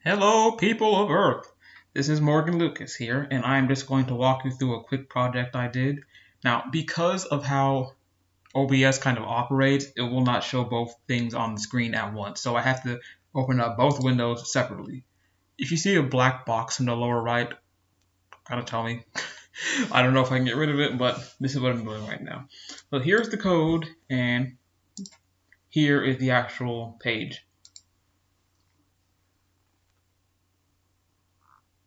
Hello, people of Earth! This is Morgan Lucas here, and I'm just going to walk you through a quick project I did. Now, because of how OBS kind of operates, it will not show both things on the screen at once, so I have to open up both windows separately. If you see a black box in the lower right, kind of tell me. I don't know if I can get rid of it, but this is what I'm doing right now. So here's the code, and here is the actual page.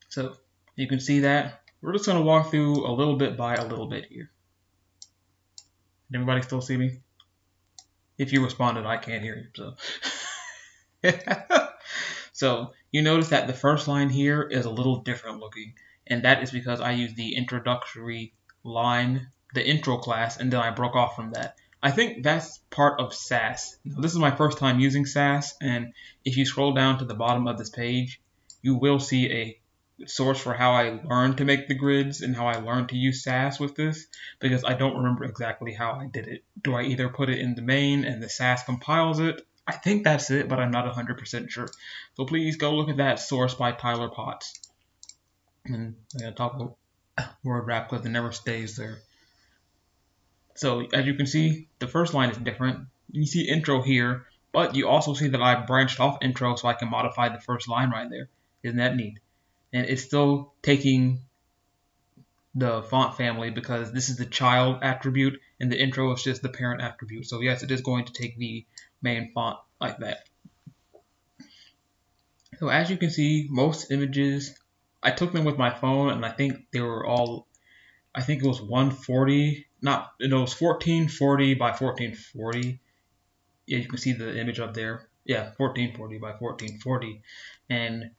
So you can see that. We're just going to walk through a little bit by a little bit here. Can everybody still see me? If you responded, I can't hear you. So you notice that the first line here is a little different looking, and that is because I used the introductory line, the intro class, and then I broke off from that. I think that's part of Sass. Now, this is my first time using Sass, and if you scroll down to the bottom of this page, you will see a source for how I learned to make the grids and how I learned to use Sass with this, because I don't remember exactly how I did it. Do I either put it in the main and the Sass compiles it? I think that's it, but I'm not 100% sure. So please go look at that source by Tyler Potts. And I'm going to talk about word wrap because it never stays there. So as you can see, the first line is different. You see intro here, but you also see that I branched off intro so I can modify the first line right there. Isn't that neat? And it's still taking the font family because this is the child attribute and the intro is just the parent attribute. So yes, it is going to take the main font like that. So as you can see, most images, I took them with my phone and I think they were all, I think it was 140, not, it was 1440 by 1440. Yeah, you can see the image up there. Yeah, 1440 by 1440. And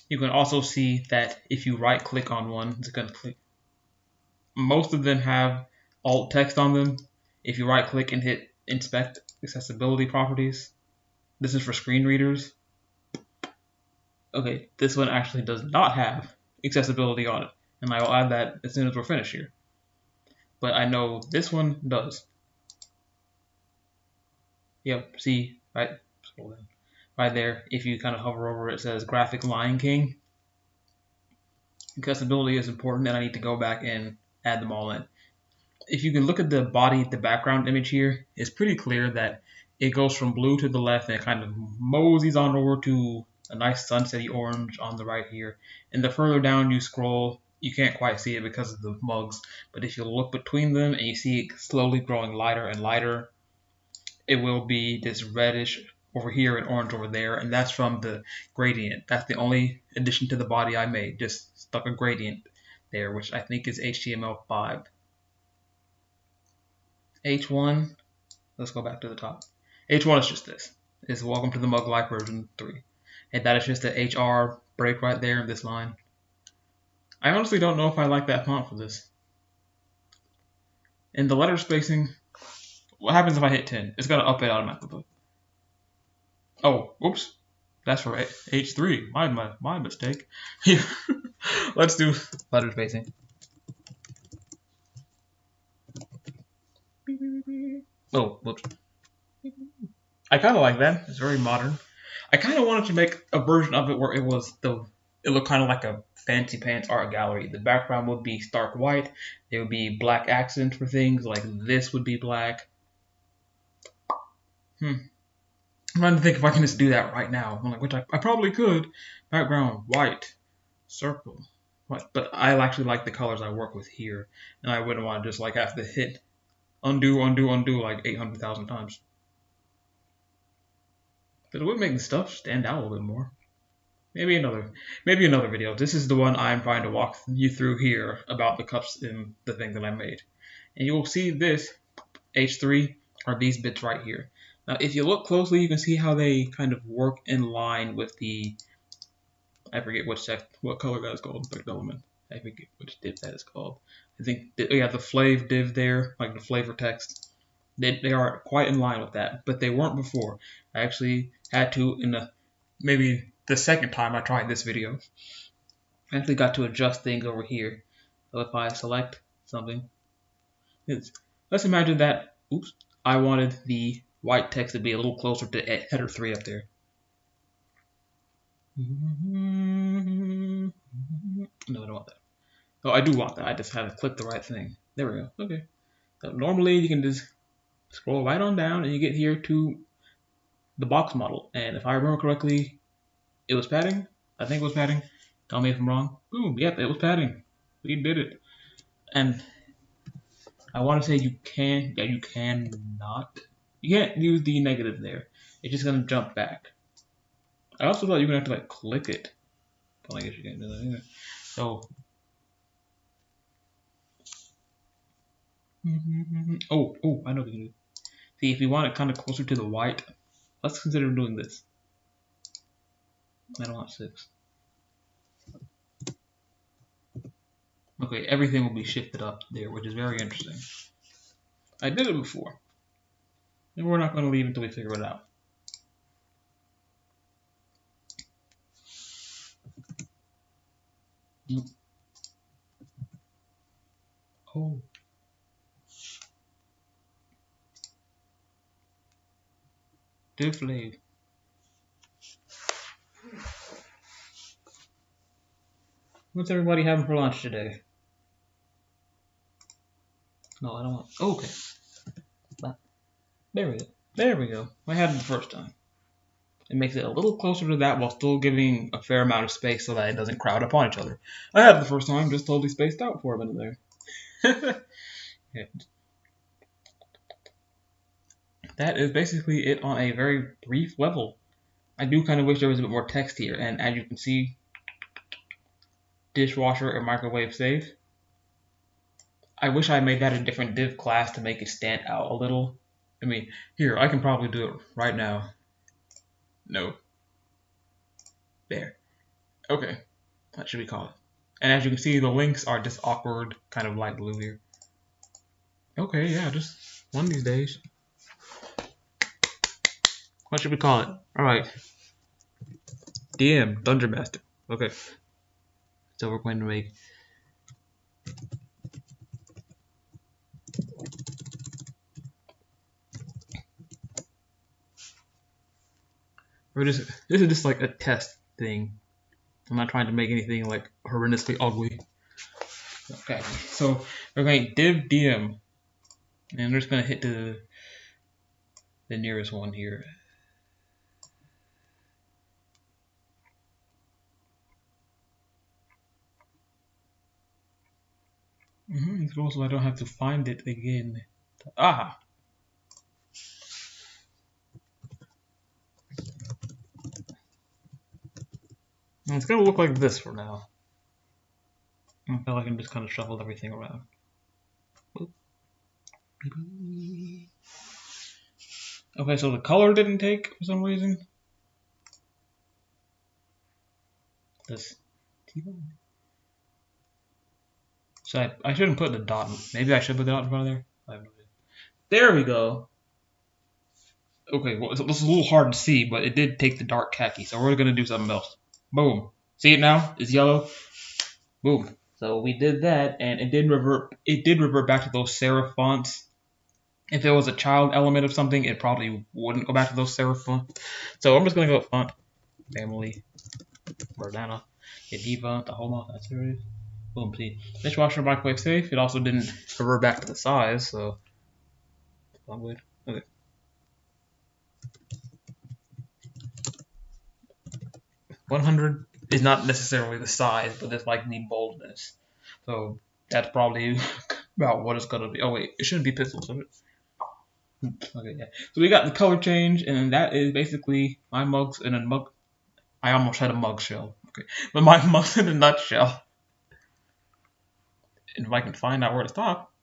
you can also see that if you right click on one, it's going to click. Most of them have alt text on them. If you right click and hit inspect accessibility properties, this is for screen readers. Okay, this one actually does not have accessibility on it, and I will add that as soon as we're finished here. But I know this one does. Yep, see, right, scroll down. Right there, if you kind of hover over it, it says Graphic Lion King. Accessibility is important, and I need to go back and add them all in. If you can look at the body, the background image here, it's pretty clear that it goes from blue to the left and it kind of moseys on over to a nice sunsetty orange on the right here. And the further down you scroll, you can't quite see it because of the mugs, but if you look between them and you see it slowly growing lighter and lighter, it will be this reddish over here and orange over there, and that's from the gradient. That's the only addition to the body I made, just stuck a gradient there, which I think is HTML5. H1, let's go back to the top. H1 is just this. It's welcome to the Mug Life version 3. And that is just the HR break right there in this line. I honestly don't know if I like that font for this. And the letter spacing, what happens if I hit 10? It's going to up it automatically. Oh, whoops. That's right. H3. My mistake. Here. Let's do letter spacing. Oh, whoops. I kind of like that. It's very modern. I kind of wanted to make a version of it where it looked kind of like a fancy pants art gallery. The background would be stark white. There would be black accents for things, like this would be black. I'm trying to think if I can just do that right now. I'm like, which I probably could. Background white, circle, white. But I actually like the colors I work with here, and I wouldn't want to just like have to hit undo, undo, undo like 800,000 times. But it would make the stuff stand out a little bit more. Maybe another video. This is the one I'm trying to walk you through here about the cups and the thing that I made. And you will see this H3 are these bits right here. Now, if you look closely, you can see how they kind of work in line with the, I forget what color that is called, effect element. I forget which div that is called. I think we have the flav div there, like the flavor text. They are quite in line with that, but they weren't before. I actually had to, maybe the second time I tried this video, I actually got to adjust things over here. So if I select something, let's imagine that, I wanted the white text to be a little closer to header 3 up there. No, I don't want that. Oh, I do want that. I just had to click the right thing. There we go. Okay. So normally you can just scroll right on down and you get here to the box model. And if I remember correctly, it was padding. I think it was padding. Tell me if I'm wrong. Boom. Yep, it was padding. We did it. And I want to say you can. Yeah, you cannot. You can't use the negative there. It's just gonna jump back. I also thought you were gonna have to like click it. But I guess you can't do that either. So. Oh, I know what we can do. See, if you want it kind of closer to the white, let's consider doing this. I don't want 6. Okay, everything will be shifted up there, which is very interesting. I did it before. And we're not going to leave until we figure it out. Oh. Div Lave. What's everybody having for lunch today? No, I don't want. Oh, okay. There we go. There we go. I had it the first time. It makes it a little closer to that while still giving a fair amount of space so that it doesn't crowd upon each other. I had it the first time, just totally spaced out for a minute there. Yeah. That is basically it on a very brief level. I do kind of wish there was a bit more text here, and as you can see, dishwasher and microwave safe. I wish I made that a different div class to make it stand out a little. I mean, here, I can probably do it right now. No. There. Okay. What should we call it? And as you can see, the links are just awkward, kind of light blue here. Okay, yeah, just one of these days. What should we call it? Alright. DM, Dungeon Master. Okay. So we're going to make this is just like a test thing. I'm not trying to make anything like horrendously ugly. Okay, so we're going div DM, and we're just going to hit the nearest one here. So I don't have to find it again. Ah! It's going to look like this for now. I feel like I can just kind of shuffle everything around. Okay, so the color didn't take for some reason. This. So I shouldn't put the dot. Maybe I should put the dot in front of there. I have no idea. There we go. Okay, well, this is a little hard to see, but it did take the dark khaki, so we're gonna do something else. Boom. See it now? It's yellow. Boom. So we did that, and it did revert. It did revert back to those serif fonts. If it was a child element of something, it probably wouldn't go back to those serif fonts. So I'm just gonna go font, family, Verdana, Diva, the Homa. That's where it is. Boom. See, dishwasher, microwave safe. It also didn't revert back to the size, so I'm good. Okay. $100 is not necessarily the size, but it's like the boldness. So that's probably about what it's gonna be. Oh wait, it shouldn't be pixels, should it? Okay, yeah. So we got the color change, and that is basically my mugs in a mug. I almost had a mug shell. Okay, but my mugs in a nutshell. And if I can find out where to stop.